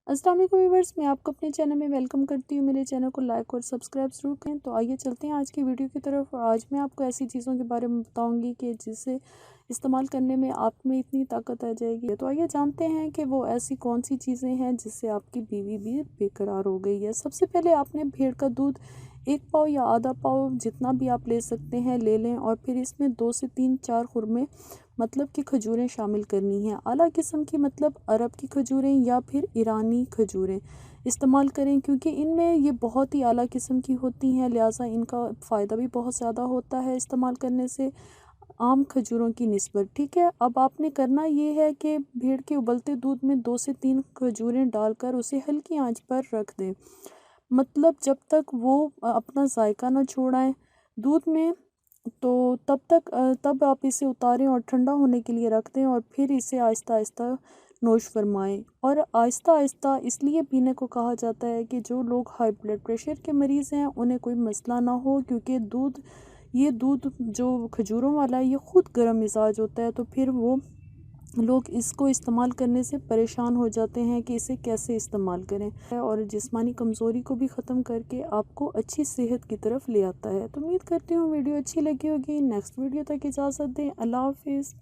अस्सलाम वालेकुम व्यूअर्स, मैं आपको अपने चैनल में वेलकम करती हूँ। मेरे चैनल को लाइक और सब्सक्राइब ज़रूर करें। तो आइए चलते हैं आज की वीडियो की तरफ। और आज मैं आपको ऐसी चीज़ों के बारे में बताऊंगी कि जिसे इस्तेमाल करने में आप में इतनी ताकत आ जाएगी। तो आइए जानते हैं कि वो ऐसी कौन सी चीज़ें हैं जिससे आपकी बीवी भी बेकरार हो गई है। सबसे पहले आपने भेड़ का दूध 1 पाव या आधा पाव जितना भी आप ले सकते हैं ले लें, और फिर इसमें 2 से 3-4 खुरमे मतलब कि खजूरें शामिल करनी हैं। आला किस्म की मतलब अरब की खजूरें या फिर ईरानी खजूरें इस्तेमाल करें, क्योंकि इनमें ये बहुत ही आला किस्म की होती हैं, लिहाजा इनका फ़ायदा भी बहुत ज़्यादा होता है इस्तेमाल करने से आम खजूरों की निस्बत। ठीक है, अब आपने करना ये है कि भेड़ के उबलते दूध में 2 से 3 खजूरें डालकर उसे हल्की आंच पर रख दें, मतलब जब तक वो अपना जायका ना छोड़ाएं दूध में। तो तब आप इसे उतारें और ठंडा होने के लिए रख दें, और फिर इसे आहिस्ता आहिस्ता नोश फरमाएं। और आहिस्ता आहिस्ता इसलिए पीने को कहा जाता है कि जो लोग हाई ब्लड प्रेशर के मरीज़ हैं उन्हें कोई मसला ना हो, क्योंकि ये दूध जो खजूरों वाला है ये ख़ुद गर्म मिजाज होता है। तो फिर वो लोग इसको इस्तेमाल करने से परेशान हो जाते हैं कि इसे कैसे इस्तेमाल करें, और जिस्मानी कमज़ोरी को भी ख़त्म करके आपको अच्छी सेहत की तरफ ले आता है। तो उम्मीद करती हूँ वीडियो अच्छी लगी होगी। नेक्स्ट वीडियो तक इजाज़त दें। अल्लाह हाफिज़।